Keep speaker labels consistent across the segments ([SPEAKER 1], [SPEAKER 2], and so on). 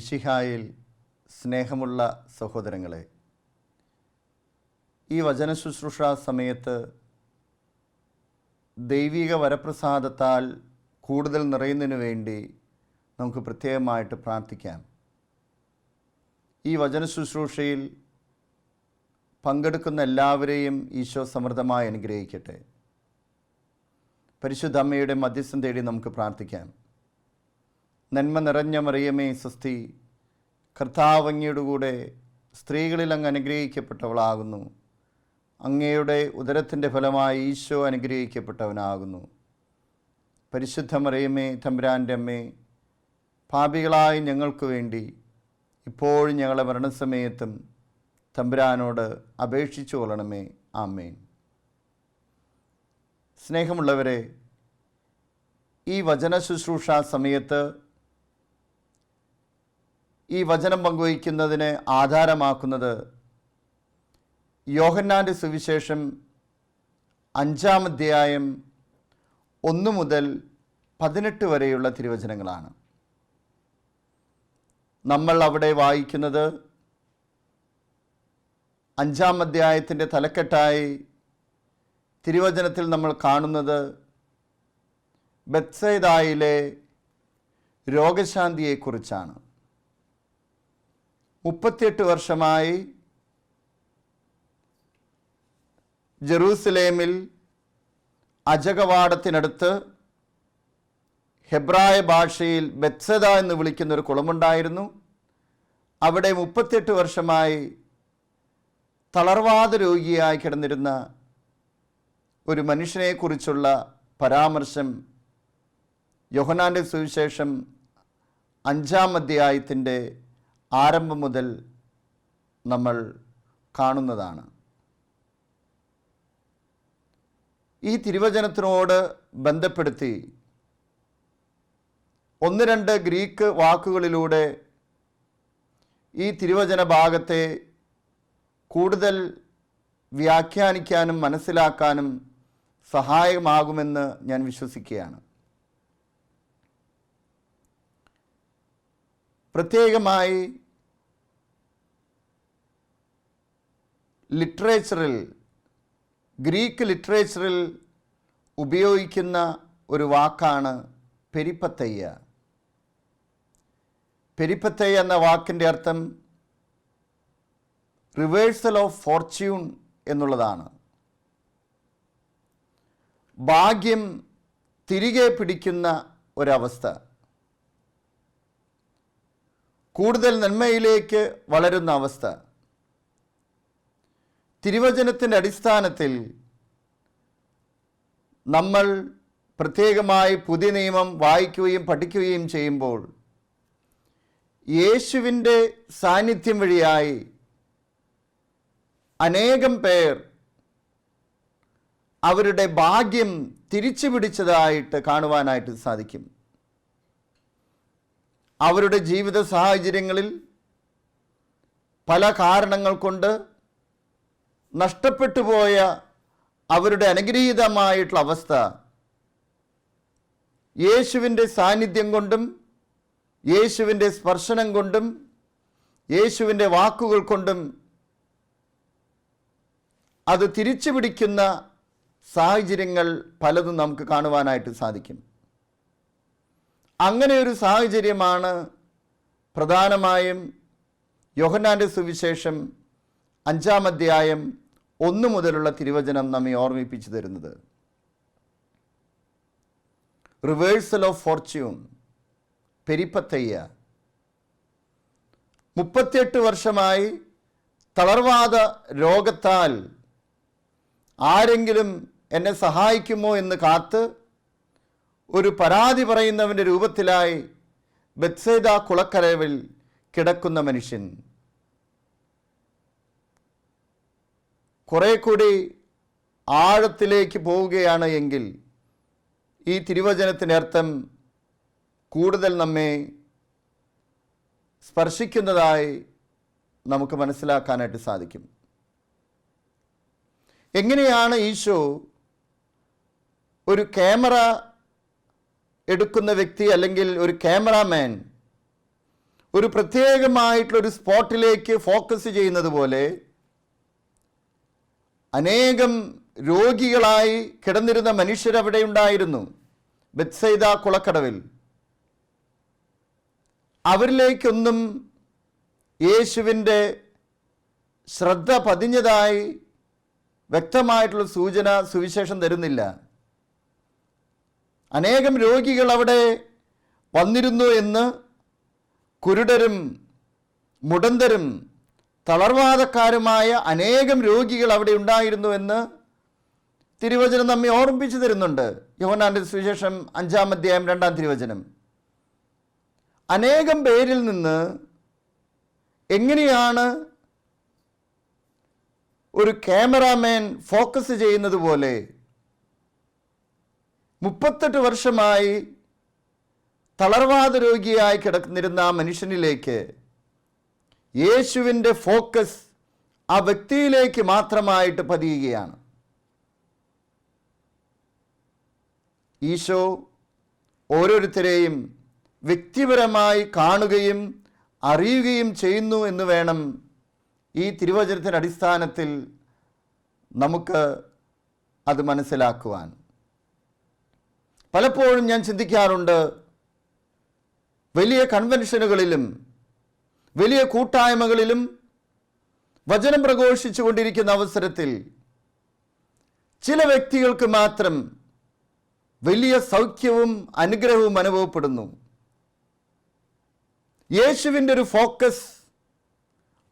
[SPEAKER 1] മിശിഹായിൽ സ്നേഹമുള്ള സഹോദരങ്ങളെ, ഈ വചന ശുശ്രൂഷ സമയത്ത് ദൈവിക വരപ്രസാദത്താൽ കൂടുതൽ നിറയുന്നതിനു വേണ്ടി നമുക്ക് പ്രത്യേകമായിട്ട് പ്രാർത്ഥിക്കാം. ഈ വചന ശുശ്രൂഷയിൽ പങ്കെടുക്കുന്ന എല്ലാവരെയും ഈശോ സമൃദ്ധമായി അനുഗ്രഹിക്കട്ടെ. പരിശുദ്ധ അമ്മയുടെ മധ്യസ്ഥം തേടി നമുക്ക് പ്രാർത്ഥിക്കാം. നന്മ നിറഞ്ഞ മറിയമേ സ്വസ്തി, കർത്താവ് അങ്ങയുടെ കൂടെ സ്ത്രീകളിൽ അങ്ങ് അനുഗ്രഹിക്കപ്പെട്ടവളാകുന്നു. അങ്ങയുടെ ഉദരത്തിൻ്റെ ഫലമായി ഈശോ അനുഗ്രഹിക്കപ്പെട്ടവനാകുന്നു. പരിശുദ്ധ മറിയമേ തമ്പുരാൻ്റെ അമ്മേ, പാപികളായ ഞങ്ങൾക്ക് വേണ്ടി ഇപ്പോഴും ഞങ്ങളുടെ മരണസമയത്തും തമ്പുരാനോട് അപേക്ഷിച്ചു കൊള്ളണമേ. ആമേൻ. സ്നേഹമുള്ളവരെ, ഈ വചന ശുശ്രൂഷ സമയത്ത് ഈ വചനം പങ്കുവയ്ക്കുന്നതിന് ആധാരമാക്കുന്നത് യോഹന്നാൻ്റെ സുവിശേഷം 5-ാം അധ്യായം 1 മുതൽ 18 വരെയുള്ള തിരുവചനങ്ങളാണ്. നമ്മൾ അവിടെ വായിക്കുന്നത് 5-ാം അധ്യായത്തിൻ്റെ തലക്കെട്ടായി തിരുവചനത്തിൽ നമ്മൾ കാണുന്നത് ബെത്സൈദായിലെ രോഗശാന്തിയെക്കുറിച്ചാണ്. 38 വർഷമായി ജെറൂസലേമിൽ അജകവാടത്തിനടുത്ത് ഹെബ്രായ ഭാഷയിൽ ബെത്സദ എന്ന് വിളിക്കുന്ന ഒരു കുളമുണ്ടായിരുന്നു. അവിടെ 38 വർഷമായി തളർവാദ രോഗിയായി കിടന്നിരുന്ന ഒരു മനുഷ്യനെക്കുറിച്ചുള്ള പരാമർശം യോഹന്നാൻ്റെ സുവിശേഷം 5-ാം അധ്യായത്തിൻ്റെ ആരംഭം മുതൽ നമ്മൾ കാണുന്നതാണ്. ഈ തിരുവചനത്തിനോട് ബന്ധപ്പെടുത്തി 1-2 ഗ്രീക്ക് വാക്കുകളിലൂടെ ഈ തിരുവചന ഭാഗത്തെ കൂടുതൽ വ്യാഖ്യാനിക്കാനും മനസ്സിലാക്കാനും സഹായകമാകുമെന്ന് ഞാൻ വിശ്വസിക്കുകയാണ്. പ്രത്യേകമായി ലിറ്ററേച്ചറിൽ, ഗ്രീക്ക് ലിറ്ററേച്ചറിൽ ഉപയോഗിക്കുന്ന ഒരു വാക്കാണ് പെരിപ്പത്തയ്യ. പെരിപ്പത്തയ്യ എന്ന വാക്കിൻ്റെ അർത്ഥം റിവേഴ്സൽ ഓഫ് ഫോർച്യൂൺ എന്നുള്ളതാണ്. ഭാഗ്യം തിരികെ പിടിക്കുന്ന ഒരവസ്ഥ, കൂടുതൽ നന്മയിലേക്ക് വളരുന്ന അവസ്ഥ. തിരുവചനത്തിൻ്റെ അടിസ്ഥാനത്തിൽ നമ്മൾ പ്രത്യേകമായി പുതിയ നിയമം വായിക്കുകയും പഠിക്കുകയും ചെയ്യുമ്പോൾ യേശുവിൻ്റെ സാന്നിധ്യം വഴിയായി അനേകം പേർ അവരുടെ ഭാഗ്യം തിരിച്ചു പിടിച്ചതായിട്ട് കാണുവാനായിട്ട് സാധിക്കും. അവരുടെ ജീവിത സാഹചര്യങ്ങളിൽ പല കാരണങ്ങൾ കൊണ്ട് നഷ്ടപ്പെട്ടു പോയ അവരുടെ അനുഗ്രഹീതമായിട്ടുള്ള അവസ്ഥ യേശുവിൻ്റെ സാന്നിധ്യം കൊണ്ടും യേശുവിൻ്റെ സ്പർശനം കൊണ്ടും യേശുവിൻ്റെ വാക്കുകൾ കൊണ്ടും അത് തിരിച്ചു പിടിക്കുന്ന സാഹചര്യങ്ങൾ പലതും നമുക്ക് കാണുവാനായിട്ട് സാധിക്കും. അങ്ങനെ ഒരു സാഹചര്യമാണ് പ്രധാനമായും യോഹന്നാൻ്റെ സുവിശേഷം 5-ാം അധ്യായം 1 മുതലുള്ള തിരുവചനം നമ്മെ ഓർമ്മിപ്പിച്ചു തരുന്നത്. Reversal of Fortune, പെരിപ്പത്തയ്യ. 38 വർഷമായി തളർവാദ രോഗത്താൽ ആരെങ്കിലും എന്നെ സഹായിക്കുമോ എന്ന് കാത്ത് ഒരു പരാതി പറയുന്നവൻ്റെ രൂപത്തിലായി ബെത്സൈദ കുളക്കരവിൽ കിടക്കുന്ന മനുഷ്യൻ. കുറെ കൂടി ആഴത്തിലേക്ക് പോവുകയാണ് എങ്കിൽ ഈ തിരുവചനത്തിൻ്റെ അർത്ഥം കൂടുതൽ നമ്മെ സ്പർശിക്കുന്നതായി നമുക്ക് മനസ്സിലാക്കാനായിട്ട് സാധിക്കും. എങ്ങനെയാണ് ഈശോ ഒരു ക്യാമറ എടുക്കുന്ന വ്യക്തി അല്ലെങ്കിൽ ഒരു ക്യാമറാമാൻ ഒരു പ്രത്യേകമായിട്ടുള്ളൊരു സ്പോട്ടിലേക്ക് ഫോക്കസ് ചെയ്യുന്നത് പോലെ അനേകം രോഗികളായി കിടന്നിരുന്ന മനുഷ്യരവിടെ ഉണ്ടായിരുന്നു ബെത്സൈദ കുളക്കടവിൽ. അവരിലേക്കൊന്നും യേശുവിൻ്റെ ശ്രദ്ധ പതിഞ്ഞതായി വ്യക്തമായിട്ടുള്ള സൂചന സുവിശേഷം തരുന്നില്ല. അനേകം രോഗികൾ അവിടെ വന്നിരുന്നു എന്ന്, കുരുടരും മുടന്തരും തളർവാദക്കാരുമായ അനേകം രോഗികൾ അവിടെ ഉണ്ടായിരുന്നു എന്ന് തിരുവചനം നമ്മെ ഓർമ്മിപ്പിച്ചു തരുന്നുണ്ട്. യോഹന്നാന്റെ സുവിശേഷം 5-ാം അധ്യായം 2-ാം തിരുവചനം. അനേകം പേരിൽ നിന്ന് എങ്ങനെയാണ് ഒരു ക്യാമറാമാൻ ഫോക്കസ് ചെയ്യുന്നത് പോലെ 38 വർഷമായി തളർവാദ രോഗിയായി കിടന്നിരുന്ന ആ മനുഷ്യനിലേക്ക് യേശുവിൻ്റെ ഫോക്കസ് ആ വ്യക്തിയിലേക്ക് മാത്രമായിട്ട് പതിയുകയാണ്. ഈശോ ഓരോരുത്തരെയും വ്യക്തിപരമായി കാണുകയും അറിയുകയും ചെയ്യുന്നു എന്ന് വേണം ഈ തിരുവചനത്തിൻ്റെ അടിസ്ഥാനത്തിൽ നമുക്ക് അത് മനസ്സിലാക്കുവാൻ. പലപ്പോഴും ഞാൻ ചിന്തിക്കാറുണ്ട്, വലിയ കൺവെൻഷനുകളിലും വലിയ കൂട്ടായ്മകളിലും വചനം പ്രഘോഷിച്ചു കൊണ്ടിരിക്കുന്ന അവസരത്തിൽ ചില വ്യക്തികൾക്ക് മാത്രം വലിയ സൗഖ്യവും അനുഗ്രഹവും അനുഭവപ്പെടുന്നു. യേശുവിൻ്റെ ഒരു ഫോക്കസ്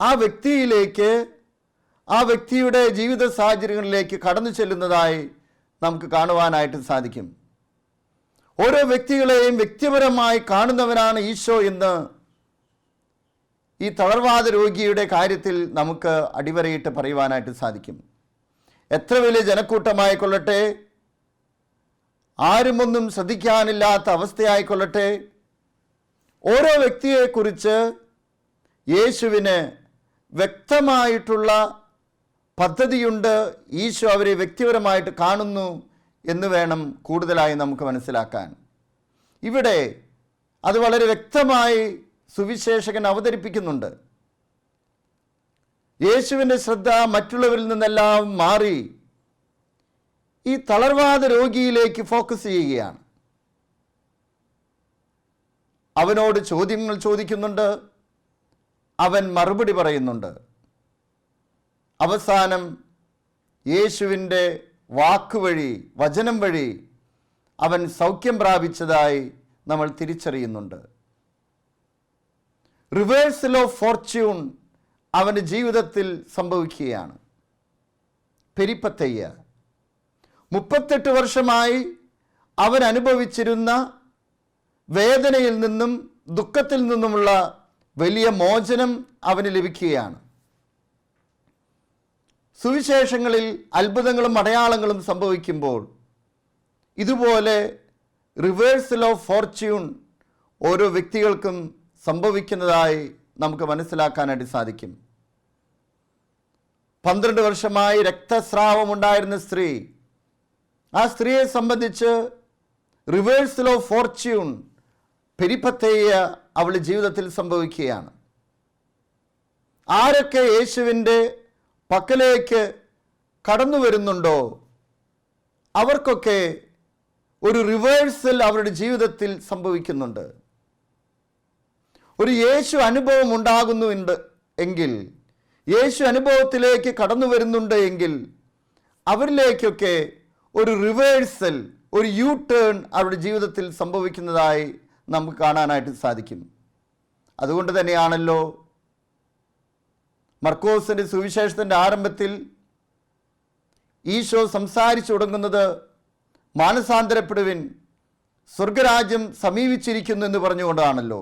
[SPEAKER 1] ആ വ്യക്തിയിലേക്ക്, ആ വ്യക്തിയുടെ ജീവിത സാഹചര്യങ്ങളിലേക്ക് കടന്നു ചെല്ലുന്നതായി നമുക്ക് കാണുവാനായിട്ട് സാധിക്കും. ഓരോ വ്യക്തികളെയും വ്യക്തിപരമായി കാണുന്നവനാണ് ഈശോ എന്ന് ഈ തളർവാദ രോഗിയുടെ കാര്യത്തിൽ നമുക്ക് അടിവരയിട്ട് പറയുവാനായിട്ട് സാധിക്കും. എത്ര വലിയ ജനക്കൂട്ടമായിക്കൊള്ളട്ടെ, ആരുമൊന്നും ശ്രദ്ധിക്കാനില്ലാത്ത അവസ്ഥയായിക്കൊള്ളട്ടെ, ഓരോ വ്യക്തിയെക്കുറിച്ച് യേശുവിന് വ്യക്തമായിട്ടുള്ള പദ്ധതിയുണ്ട്. ഈശോ അവരെ വ്യക്തിപരമായിട്ട് കാണുന്നു എന്ന് വേണം കൂടുതലായി നമുക്ക് മനസ്സിലാക്കാൻ. ഇവിടെ അത് വളരെ വ്യക്തമായി സുവിശേഷകൻ അവതരിപ്പിക്കുന്നുണ്ട്. യേശുവിൻ്റെ ശ്രദ്ധ മറ്റുള്ളവരിൽ നിന്നെല്ലാം മാറി ഈ തളർവാദ രോഗിയിലേക്ക് ഫോക്കസ് ചെയ്യുകയാണ്. അവനോട് ചോദ്യങ്ങൾ ചോദിക്കുന്നുണ്ട്, അവൻ മറുപടി പറയുന്നുണ്ട്. അവസാനം യേശുവിൻ്റെ വാക്കുവഴി, വചനം വഴി അവൻ സൗഖ്യം പ്രാപിച്ചതായി നമ്മൾ തിരിച്ചറിയുന്നുണ്ട്. റിവേഴ്സൽ ഓഫ് ഫോർച്യൂൺ അവൻ്റെ ജീവിതത്തിൽ സംഭവിക്കുകയാണ്. പെരിപ്പത്തയ്യ 38 വർഷമായി അവൻ അനുഭവിച്ചിരുന്ന വേദനയിൽ നിന്നും ദുഃഖത്തിൽ നിന്നുമുള്ള വലിയ മോചനം അവന് ലഭിക്കുകയാണ്. സുവിശേഷങ്ങളിൽ അത്ഭുതങ്ങളും അടയാളങ്ങളും സംഭവിക്കുമ്പോൾ ഇതുപോലെ റിവേഴ്സൽ ഓഫ് ഫോർച്യൂൺ ഓരോ വ്യക്തികൾക്കും സംഭവിക്കുന്നതായി നമുക്ക് മനസ്സിലാക്കാനായിട്ട് സാധിക്കും. 12 വർഷമായി രക്തസ്രാവമുണ്ടായിരുന്ന സ്ത്രീ, ആ സ്ത്രീയെ സംബന്ധിച്ച് റിവേഴ്സൽ ഓഫ് ഫോർച്യൂൺ പെരിപ്പത്തയ്യ അവളുടെ ജീവിതത്തിൽ സംഭവിക്കുകയാണ്. ആരൊക്കെ യേശുവിൻ്റെ പക്കലേക്ക് കടന്നു വരുന്നുണ്ടോ അവർക്കൊക്കെ ഒരു റിവേഴ്സൽ അവരുടെ ജീവിതത്തിൽ സംഭവിക്കുന്നുണ്ട്. ഒരു യേശു അനുഭവം ഉണ്ടാകുന്നുണ്ട് എങ്കിൽ, യേശു അനുഭവത്തിലേക്ക് കടന്നു വരുന്നുണ്ട് എങ്കിൽ അവരിലേക്കൊക്കെ ഒരു റിവേഴ്സൽ, ഒരു യു ടേൺ അവരുടെ ജീവിതത്തിൽ സംഭവിക്കുന്നതായി നമുക്ക് കാണാനായിട്ട് സാധിക്കും. അതുകൊണ്ട് തന്നെയാണല്ലോ മർക്കോസിൻ്റെ സുവിശേഷത്തിൻ്റെ ആരംഭത്തിൽ ഈശോ സംസാരിച്ചു തുടങ്ങുന്നത് മാനസാന്തരപ്പെടുവിൻ, സ്വർഗരാജ്യം സമീപിച്ചിരിക്കുന്നു എന്ന് പറഞ്ഞുകൊണ്ടാണല്ലോ.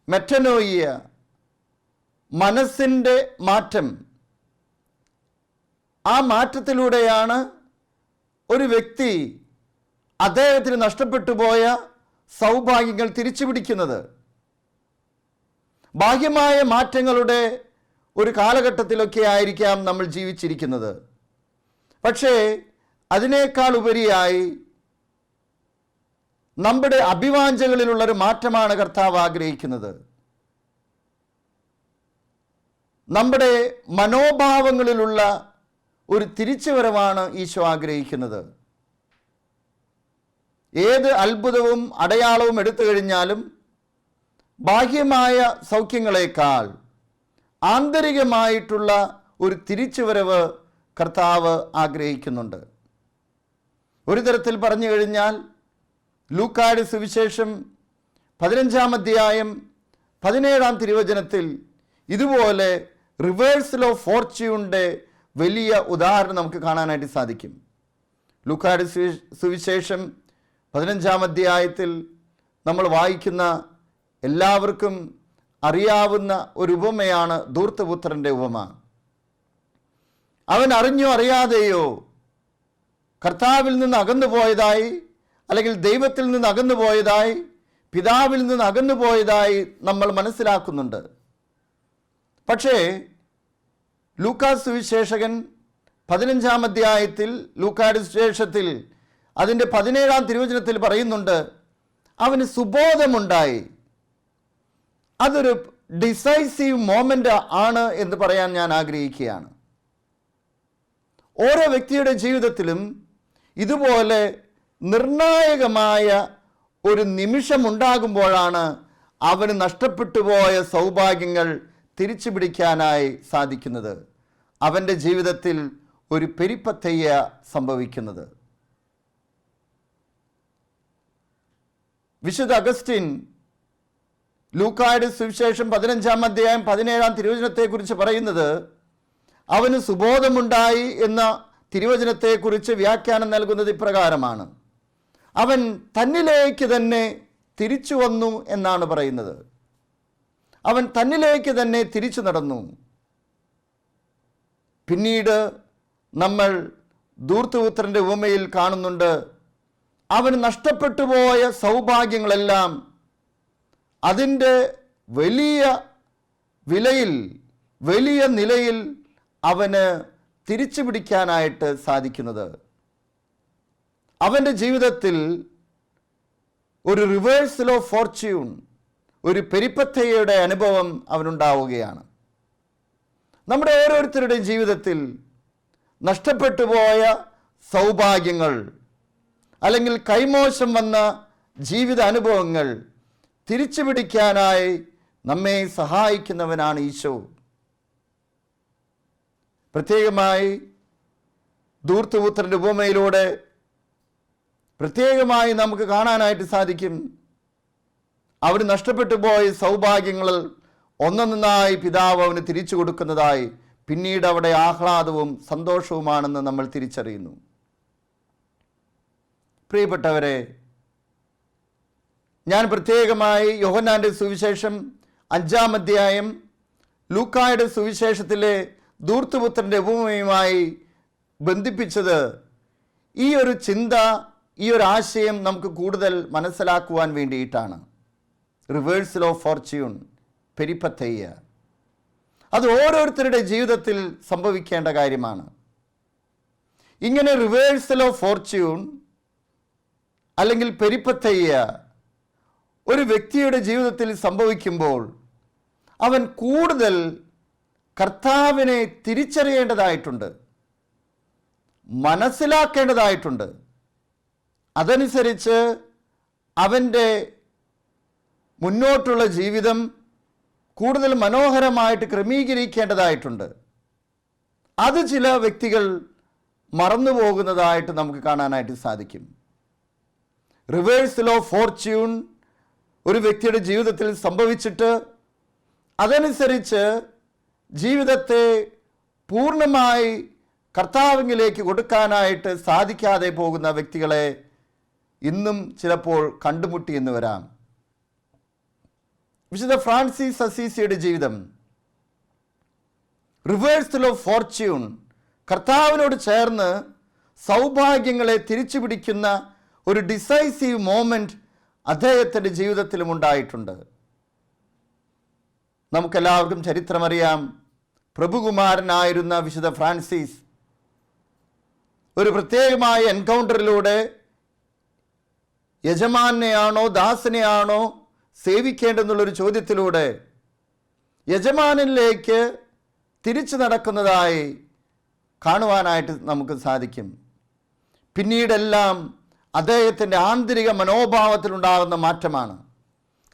[SPEAKER 1] മെറ്റനോയിയ, മനസ്സിൻ്റെ മാറ്റം. ആ മാറ്റത്തിലൂടെയാണ് ഒരു വ്യക്തി അദ്ദേഹത്തിന് നഷ്ടപ്പെട്ടു പോയ സൗഭാഗ്യങ്ങൾ തിരിച്ചു പിടിക്കുന്നത്. ബാഹ്യമായ മാറ്റങ്ങളുടെ ഒരു കാലഘട്ടത്തിലൊക്കെ ആയിരിക്കാം നമ്മൾ ജീവിച്ചിരിക്കുന്നത്. പക്ഷേ അതിനേക്കാൾ ഉപരിയായി നമ്മുടെ അഭിവാഞ്ചകളിലുള്ളൊരു മാറ്റമാണ് കർത്താവ് ആഗ്രഹിക്കുന്നത്. നമ്മുടെ മനോഭാവങ്ങളിലുള്ള ഒരു തിരിച്ചുവരവാണ് ഈശോ ആഗ്രഹിക്കുന്നത്. ഏത് അത്ഭുതവും അടയാളവും എടുത്തു കഴിഞ്ഞാലും ബാഹ്യമായ സൗഖ്യങ്ങളെക്കാൾ ആന്തരികമായിട്ടുള്ള ഒരു തിരിച്ചുവരവ് കർത്താവ് ആഗ്രഹിക്കുന്നുണ്ട്. ഒരു തരത്തിൽ പറഞ്ഞു കഴിഞ്ഞാൽ ലൂക്കായുടെ സുവിശേഷം 15-ാം അധ്യായം 17-ാം തിരുവചനത്തിൽ ഇതുപോലെ റിവേഴ്സൽ ഓഫ് ഫോർച്യൂണിൻ്റെ വലിയ ഉദാഹരണം നമുക്ക് കാണാനായിട്ട് സാധിക്കും. ലൂക്കായുടെ സുവിശേഷം 15-ാം അധ്യായത്തിൽ നമ്മൾ വായിക്കുന്ന എല്ലാവർക്കും അറിയാവുന്ന ഒരു ഉപമയാണ് ധൂർത്തപുത്രൻ്റെ ഉപമ. അവൻ അറിഞ്ഞോ അറിയാതെയോ കർത്താവിൽ നിന്ന് അകന്നുപോയതായി, അല്ലെങ്കിൽ ദൈവത്തിൽ നിന്ന് അകന്നുപോയതായി, പിതാവിൽ നിന്ന് അകന്നുപോയതായി നമ്മൾ മനസ്സിലാക്കുന്നുണ്ട്. പക്ഷേ ലൂക്കാസ് സുവിശേഷകൻ 15-ാം അധ്യായത്തിൽ ലൂക്കായുടെ സുവിശേഷത്തിൽ അതിൻ്റെ 17-ാം തിരുവചനത്തിൽ പറയുന്നുണ്ട്, അവന് സുബോധമുണ്ടായി. അതൊരു ഡിസൈസീവ് മോമെൻ്റ് ആണ് എന്ന് പറയാൻ ഞാൻ ആഗ്രഹിക്കുകയാണ്. ഓരോ വ്യക്തിയുടെ ജീവിതത്തിലും ഇതുപോലെ നിർണായകമായ ഒരു നിമിഷമുണ്ടാകുമ്പോഴാണ് അവന് നഷ്ടപ്പെട്ടു പോയ സൗഭാഗ്യങ്ങൾ തിരിച്ചു പിടിക്കാനായി സാധിക്കുന്നത്. അവൻ്റെ ജീവിതത്തിൽ ഒരു പെരിപ്പത്തയ്യ സംഭവിക്കുന്നത്. വിശുദ്ധ അഗസ്റ്റിൻ ലൂക്കായുടെ സുവിശേഷം 15-ാം അധ്യായം 17-ാം തിരുവചനത്തെക്കുറിച്ച് പറയുന്നത്, അവന് സുബോധമുണ്ടായി എന്ന തിരുവചനത്തെക്കുറിച്ച് വ്യാഖ്യാനം നൽകുന്നത് ഇപ്രകാരമാണ്: അവൻ തന്നിലേക്ക് തന്നെ തിരിച്ചു വന്നു എന്നാണ് പറയുന്നത്. അവൻ തന്നിലേക്ക് തന്നെ തിരിച്ചു നടന്നു. പിന്നീട് നമ്മൾ ധൂർത്തപുത്രൻ്റെ ഉപമയിൽ കാണുന്നുണ്ട്, അവന് നഷ്ടപ്പെട്ടു പോയ സൗഭാഗ്യങ്ങളെല്ലാം അതിൻ്റെ വലിയ വിലയിൽ, വലിയ നിലയിൽ അവന് തിരിച്ചു പിടിക്കാനായിട്ട് സാധിക്കുന്നത്. അവൻ്റെ ജീവിതത്തിൽ ഒരു റിവേഴ്സൽ ഓഫ് ഫോർച്യൂൺ, ഒരു പെരിപ്പത്തയ്യയുടെ അനുഭവം അവനുണ്ടാവുകയാണ്. നമ്മുടെ ഓരോരുത്തരുടെയും ജീവിതത്തിൽ നഷ്ടപ്പെട്ടു പോയ സൗഭാഗ്യങ്ങൾ, അല്ലെങ്കിൽ കൈമോശം വന്ന ജീവിത അനുഭവങ്ങൾ തിരിച്ചു പിടിക്കാനായി നമ്മെ സഹായിക്കുന്നവനാണ് ഈശോ. പ്രത്യേകമായി ധൂർത്തപുത്രൻ്റെ ഉപമയിലൂടെ പ്രത്യേകമായി നമുക്ക് കാണാനായിട്ട് സാധിക്കും, അവന് നഷ്ടപ്പെട്ടു പോയ സൗഭാഗ്യങ്ങൾ ഒന്നൊന്നായി പിതാവ് അവന് തിരിച്ചു കൊടുക്കുന്നതായി. പിന്നീട് അവിടെ ആഹ്ലാദവും സന്തോഷവുമാണെന്ന് നമ്മൾ തിരിച്ചറിയുന്നു. പ്രിയപ്പെട്ടവരെ, ഞാൻ പ്രത്യേകമായി യോഹന്നാൻ്റെ സുവിശേഷം 5-ാം അധ്യായം ലൂക്കായുടെ സുവിശേഷത്തിലെ ധൂർത്തപുത്രൻ്റെ ഉപമയുമായി ബന്ധിപ്പിച്ചത് ഈ ഒരു ചിന്ത, ഈ ഒരു ആശയം നമുക്ക് കൂടുതൽ മനസ്സിലാക്കുവാൻ വേണ്ടിയിട്ടാണ്. റിവേഴ്സൽ ഓഫ് ഫോർച്യൂൺ, പെരിപ്പത്തയ്യ, അത് ഓരോരുത്തരുടെ ജീവിതത്തിൽ സംഭവിക്കേണ്ട കാര്യമാണ്. ഇങ്ങനെ റിവേഴ്സൽ ഓഫ് ഫോർച്യൂൺ അല്ലെങ്കിൽ പെരിപ്പത്തയ്യ ഒരു വ്യക്തിയുടെ ജീവിതത്തിൽ സംഭവിക്കുമ്പോൾ അവൻ കൂടുതൽ കർത്താവിനെ തിരിച്ചറിയേണ്ടതായിട്ടുണ്ട്, മനസ്സിലാക്കേണ്ടതായിട്ടുണ്ട്. അതനുസരിച്ച് അവൻ്റെ മുന്നോട്ടുള്ള ജീവിതം കൂടുതൽ മനോഹരമായിട്ട് ക്രമീകരിക്കേണ്ടതായിട്ടുണ്ട്. അത് ചില വ്യക്തികൾ മറന്നു പോകുന്നതായിട്ട് നമുക്ക് കാണാനായിട്ട് സാധിക്കും. റിവേഴ്സൽ ഓഫ് ഫോർച്യൂൺ ഒരു വ്യക്തിയുടെ ജീവിതത്തിൽ സംഭവിച്ചിട്ട് അതനുസരിച്ച് ജീവിതത്തെ പൂർണ്ണമായി കർത്താവിലേക്ക് കൊടുക്കാനായിട്ട് സാധിക്കാതെ പോകുന്ന വ്യക്തികളെ ഇന്നും ചിലപ്പോൾ കണ്ടുമുട്ടി എന്ന് വരാം. വിശുദ്ധ ഫ്രാൻസിസ് അസീസിയുടെ ജീവിതം റിവേഴ്സൽ ഓഫ് ഫോർച്യൂൺ, കർത്താവിനോട് ചേർന്ന് സൗഭാഗ്യങ്ങളെ തിരിച്ചു പിടിക്കുന്ന ഒരു ഡിസൈസീവ് മോമെൻറ്റ് അദ്ദേഹത്തിൻ്റെ ജീവിതത്തിലും ഉണ്ടായിട്ടുണ്ട്. നമുക്കെല്ലാവർക്കും ചരിത്രമറിയാം. പ്രഭുകുമാരനായിരുന്ന വിശുദ്ധ ഫ്രാൻസിസ് ഒരു പ്രത്യേകമായ എൻകൗണ്ടറിലൂടെ യജമാനെയാണോ ദാസനെയാണോ സേവിക്കേണ്ടെന്നുള്ളൊരു ചോദ്യത്തിലൂടെ യജമാനിലേക്ക് തിരിച്ചു നടക്കുന്നതായി കാണുവാനായിട്ട് നമുക്ക് സാധിക്കും. പിന്നീടെല്ലാം അദ്ദേഹത്തിൻ്റെ ആന്തരിക മനോഭാവത്തിലുണ്ടാകുന്ന മാറ്റമാണ്.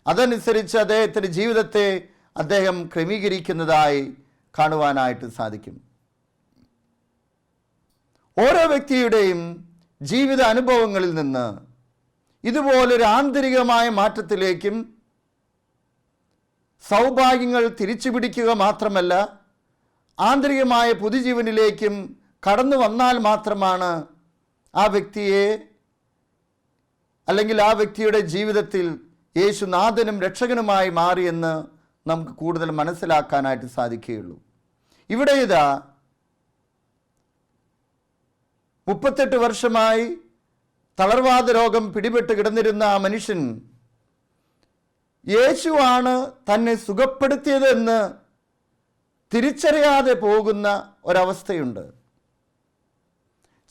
[SPEAKER 1] അതനുസരിച്ച് അദ്ദേഹത്തിൻ്റെ ജീവിതത്തെ അദ്ദേഹം ക്രമീകരിക്കുന്നതായി കാണുവാനായിട്ട് സാധിക്കും. ഓരോ വ്യക്തിയുടെയും ജീവിത അനുഭവങ്ങളിൽ നിന്ന് ഇതുപോലൊരു ആന്തരികമായ മാറ്റത്തിലേക്കും സൗഭാഗ്യങ്ങൾ തിരിച്ചു പിടിക്കുക മാത്രമല്ല, ആന്തരികമായ പുതുജീവനിലേക്കും കടന്നു വന്നാൽ മാത്രമാണ് ആ വ്യക്തിയെ അല്ലെങ്കിൽ ആ വ്യക്തിയുടെ ജീവിതത്തിൽ യേശു നാഥനും രക്ഷകനുമായി മാറിയെന്ന് നമുക്ക് കൂടുതൽ മനസ്സിലാക്കാനായിട്ട് സാധിക്കുകയുള്ളൂ. ഇവിടെ ഇതാ 38 വർഷമായി തളർവാദ രോഗം പിടിപെട്ട് കിടന്നിരുന്ന ആ മനുഷ്യൻ യേശുവാണ് തന്നെ സുഖപ്പെടുത്തിയതെന്ന് തിരിച്ചറിയാതെ പോകുന്ന ഒരവസ്ഥയുണ്ട്.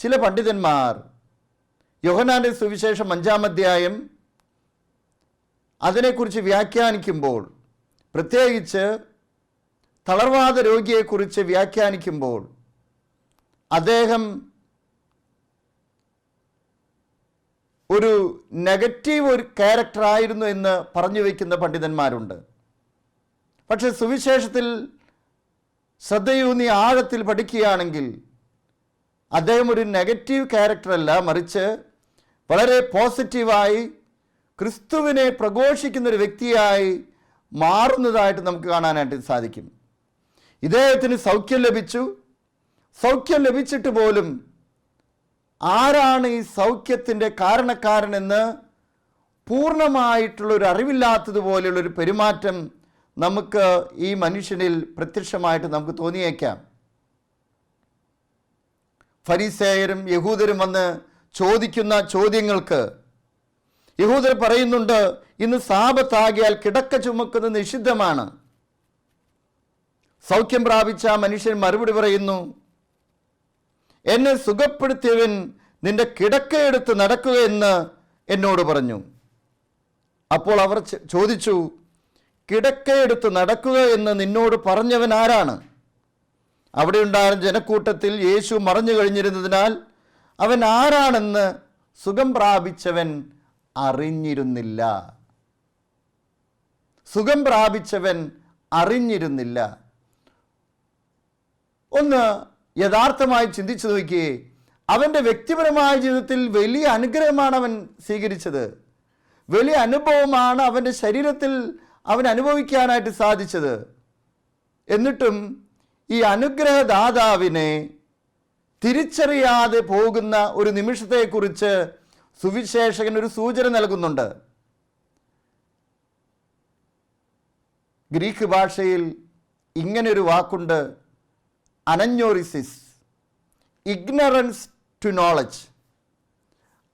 [SPEAKER 1] ചില പണ്ഡിതന്മാർ യോഹന്നാന്റെ സുവിശേഷം 5-ാം അധ്യായം അതിനെക്കുറിച്ച് വ്യാഖ്യാനിക്കുമ്പോൾ, പ്രത്യേകിച്ച് തളർവാദ രോഗിയെക്കുറിച്ച് വ്യാഖ്യാനിക്കുമ്പോൾ അദ്ദേഹം ഒരു നെഗറ്റീവ് ഒരു ക്യാരക്ടറായിരുന്നു എന്ന് പറഞ്ഞു വയ്ക്കുന്ന പണ്ഡിതന്മാരുണ്ട്. പക്ഷെ സുവിശേഷത്തിൽ ശ്രദ്ധയൂന്നി ആഴത്തിൽ പഠിക്കുകയാണെങ്കിൽ അദ്ദേഹം ഒരു നെഗറ്റീവ് ക്യാരക്ടറല്ല, മറിച്ച് വളരെ പോസിറ്റീവായി ക്രിസ്തുവിനെ പ്രഘോഷിക്കുന്നൊരു വ്യക്തിയായി മാറുന്നതായിട്ട് നമുക്ക് കാണാനായിട്ട് സാധിക്കും. ഇദ്ദേഹത്തിന് സൗഖ്യം ലഭിച്ചു. സൗഖ്യം ലഭിച്ചിട്ട് പോലും ആരാണ് ഈ സൗഖ്യത്തിൻ്റെ കാരണക്കാരനെന്ന് പൂർണ്ണമായിട്ടുള്ളൊരു അറിവില്ലാത്തതുപോലെയുള്ളൊരു പെരുമാറ്റം നമുക്ക് ഈ മനുഷ്യനിൽ പ്രത്യക്ഷമായിട്ട് നമുക്ക് തോന്നിയേക്കാം. ഫരിസേയരും യഹൂദരും വന്ന് ചോദിക്കുന്ന ചോദ്യങ്ങൾക്ക് യഹൂദർ പറയുന്നുണ്ട്, ഇന്ന് സാബത്താകിയാൽ കിടക്ക ചുമക്കുന്നത് നിഷിദ്ധമാണ്. സൗഖ്യം പ്രാപിച്ച മനുഷ്യൻ മറുപടി പറയുന്നു, എന്നെ സുഖപ്പെടുത്തിയവൻ നിന്റെ കിടക്കയെടുത്ത് നടക്കുകയെന്ന് എന്നോട് പറഞ്ഞു. അപ്പോൾ അവർ ചോദിച്ചു, കിടക്കയെടുത്ത് നടക്കുക എന്ന് നിന്നോട് പറഞ്ഞവൻ ആരാണ്? അവിടെ ഉണ്ടായിരുന്ന ജനക്കൂട്ടത്തിൽ യേശു മറഞ്ഞു കഴിഞ്ഞിരുന്നതിനാൽ അവൻ ആരാണെന്ന് സുഖം പ്രാപിച്ചവൻ അറിഞ്ഞിരുന്നില്ല. സുഖം പ്രാപിച്ചവൻ അറിഞ്ഞിരുന്നില്ല. ഒന്ന് യഥാർത്ഥമായി ചിന്തിച്ചു നോക്കിയേ, അവൻ്റെ വ്യക്തിപരമായ ജീവിതത്തിൽ വലിയ അനുഗ്രഹമാണ് അവൻ സ്വീകരിച്ചത്. വലിയ അനുഭവമാണ് അവൻ്റെ ശരീരത്തിൽ അവൻ അനുഭവിക്കാനായിട്ട് സാധിച്ചത്. എന്നിട്ടും ഈ അനുഗ്രഹദാതാവിനെ തിരിച്ചറിയാതെ പോകുന്ന ഒരു നിമിഷത്തെക്കുറിച്ച് സുവിശേഷകൻ ഒരു സൂചന നൽകുന്നുണ്ട്. ഗ്രീക്ക് ഭാഷയിൽ ഇങ്ങനൊരു വാക്കുണ്ട്, അനഞ്ഞോറിസിസ്, ഇഗ്നറൻസ് ടു നോളജ്.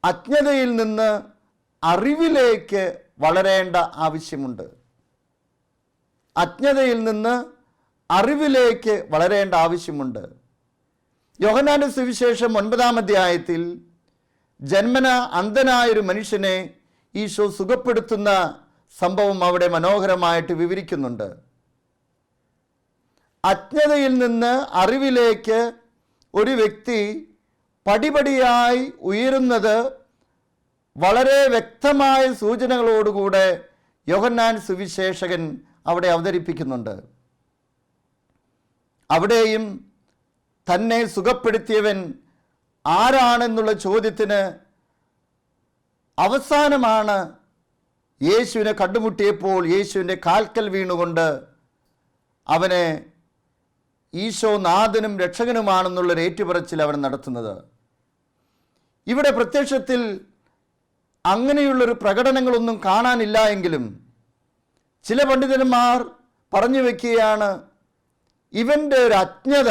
[SPEAKER 1] അജ്ഞതയിൽ നിന്ന് അറിവിലേക്ക് വളരേണ്ട ആവശ്യമുണ്ട്. അജ്ഞതയിൽ നിന്ന് അറിവിലേക്ക് വളരേണ്ട ആവശ്യമുണ്ട്. യോഹന്നാന്റെ സുവിശേഷം 9-ാം അധ്യായത്തിൽ ജന്മന അന്ധനായൊരു മനുഷ്യനെ ഈശോ സുഖപ്പെടുത്തുന്ന സംഭവം അവിടെ മനോഹരമായിട്ട് വിവരിക്കുന്നുണ്ട്. അജ്ഞതയിൽ നിന്ന് അറിവിലേക്ക് ഒരു വ്യക്തി പടിപടിയായി ഉയരുന്നത് വളരെ വ്യക്തമായ സൂചനകളോടുകൂടെ യോഹന്നാൻ സുവിശേഷകൻ അവിടെ അവതരിപ്പിക്കുന്നുണ്ട്. അവിടെയും തന്നെ സുഖപ്പെടുത്തിയവൻ ആരാണെന്നുള്ള ചോദ്യത്തിന് അവസാനമാണ് യേശുവിനെ കണ്ടുമുട്ടിയപ്പോൾ യേശുവിൻ്റെ കാൽക്കൽ വീണുകൊണ്ട് അവനെ ഈശോ നാഥനും രക്ഷകനുമാണെന്നുള്ളൊരു ഏറ്റുപറച്ചിൽ അവൻ നടത്തുന്നത്. ഇവിടെ പ്രത്യക്ഷത്തിൽ അങ്ങനെയുള്ളൊരു പ്രകടനങ്ങളൊന്നും കാണാനില്ല എങ്കിലും ചില പണ്ഡിതന്മാർ പറഞ്ഞു വയ്ക്കുകയാണ്, ഇവൻ്റെ ഒരു അജ്ഞത,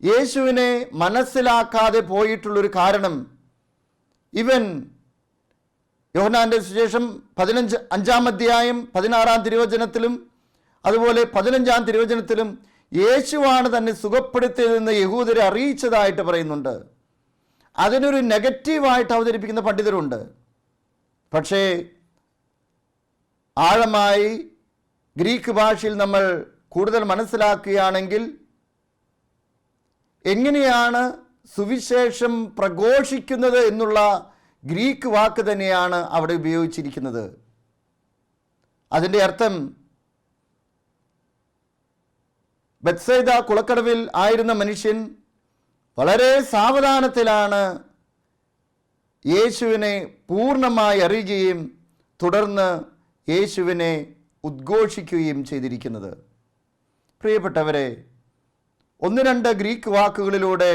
[SPEAKER 1] യേശുവിനെ മനസ്സിലാക്കാതെ പോയിട്ടുള്ളൊരു കാരണം, ഇവൻ യോഹന്നാന്റെ സുവിശേഷം 5-ാം അധ്യായം 16-ാം തിരുവചനത്തിലും അതുപോലെ 15-ാം തിരുവചനത്തിലും യേശുവാണ് തന്നെ സുഖപ്പെടുത്തിയതെന്ന് യഹൂദരെ അറിയിച്ചതായിട്ട് പറയുന്നുണ്ട്. അതിനൊരു നെഗറ്റീവായിട്ട് അവതരിപ്പിക്കുന്ന പണ്ഡിതരുണ്ട്. പക്ഷേ ആഴമായി ഗ്രീക്ക് ഭാഷയിൽ നമ്മൾ കൂടുതൽ മനസ്സിലാക്കുകയാണെങ്കിൽ എങ്ങനെയാണ് സുവിശേഷം പ്രഘോഷിക്കുന്നത് എന്നുള്ള ഗ്രീക്ക് വാക്ക് തന്നെയാണ് അവിടെ ഉപയോഗിച്ചിരിക്കുന്നത്. അതിൻ്റെ അർത്ഥം ബെത്സൈദ കുളക്കടവിൽ ആയിരുന്ന മനുഷ്യൻ വളരെ സാവധാനത്തിലാണ് യേശുവിനെ പൂർണ്ണമായി അറിയുകയും തുടർന്ന് യേശുവിനെ ഉദ്ഘോഷിക്കുകയും ചെയ്തിരിക്കുന്നത്. പ്രിയപ്പെട്ടവരെ, 1-2 ഗ്രീക്ക് വാക്കുകളിലൂടെ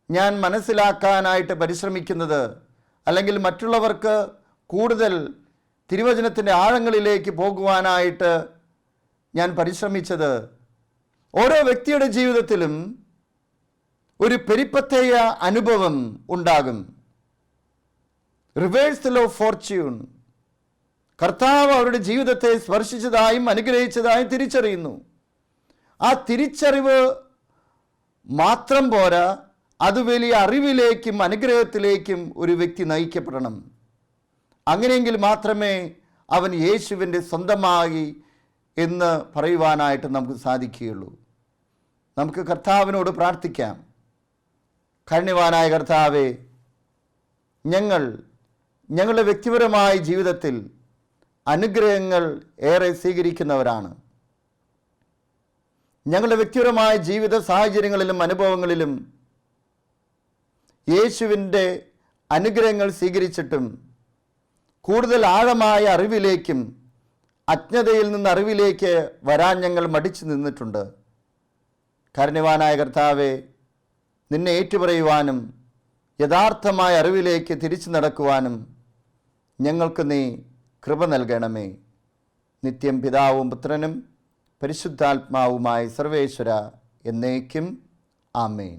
[SPEAKER 1] ഞാൻ മനസ്സിലാക്കാനായിട്ട് പരിശ്രമിക്കുന്നത്, അല്ലെങ്കിൽ മറ്റുള്ളവർക്ക് കൂടുതൽ തിരുവചനത്തിൻ്റെ ആഴങ്ങളിലേക്ക് പോകുവാനായിട്ട് ഞാൻ പരിശ്രമിച്ചത്, ഓരോ വ്യക്തിയുടെ ജീവിതത്തിലും ഒരു പെരിപ്പത്തേയ അനുഭവം ഉണ്ടാകും. Reversal of Fortune. കർത്താവ് അവരുടെ ജീവിതത്തെ സ്പർശിച്ചതായും അനുഗ്രഹിച്ചതായും തിരിച്ചറിയുന്നു. ആ തിരിച്ചറിവ് മാത്രം പോരാ, അത് വലിയ അറിവിലേക്കും അനുഗ്രഹത്തിലേക്കും ഒരു വ്യക്തി നയിക്കപ്പെടണം. അങ്ങനെയെങ്കിൽ മാത്രമേ അവൻ യേശുവിൻ്റെ സ്വന്തമായി എന്ന് പറയുവാനായിട്ട് നമുക്ക് സാധിക്കുകയുള്ളൂ. നമുക്ക് കർത്താവിനോട് പ്രാർത്ഥിക്കാം. കാരുണ്യവാനായ കർത്താവേ, ഞങ്ങളുടെ വ്യക്തിപരമായ ജീവിതത്തിൽ അനുഗ്രഹങ്ങൾ ഏറെ സ്വീകരിക്കുന്നവരാണ്. ഞങ്ങളുടെ വ്യക്തിപരമായ ജീവിത സാഹചര്യങ്ങളിലും അനുഭവങ്ങളിലും യേശുവിൻ്റെ അനുഗ്രഹങ്ങൾ സ്വീകരിച്ചിട്ടും കൂടുതൽ ആഴമായ അറിവിലേക്കും അജ്ഞതയിൽ നിന്ന് അറിവിലേക്ക് വരാൻ ഞങ്ങൾ മടിച്ചു നിന്നിട്ടുണ്ട്. കാരുണ്യവാനായ കർത്താവേ, നിന്നെ ഏറ്റുപറയുവാനും യഥാർത്ഥമായ അറിവിലേക്ക് തിരിച്ചു നടക്കുവാനും ഞങ്ങൾക്ക് നീ കൃപ നൽകണമേ. നിത്യം പിതാവും പുത്രനും പരിശുദ്ധാത്മാവുമായി സർവേശ്വര എന്നേക്കും. ആമേൻ.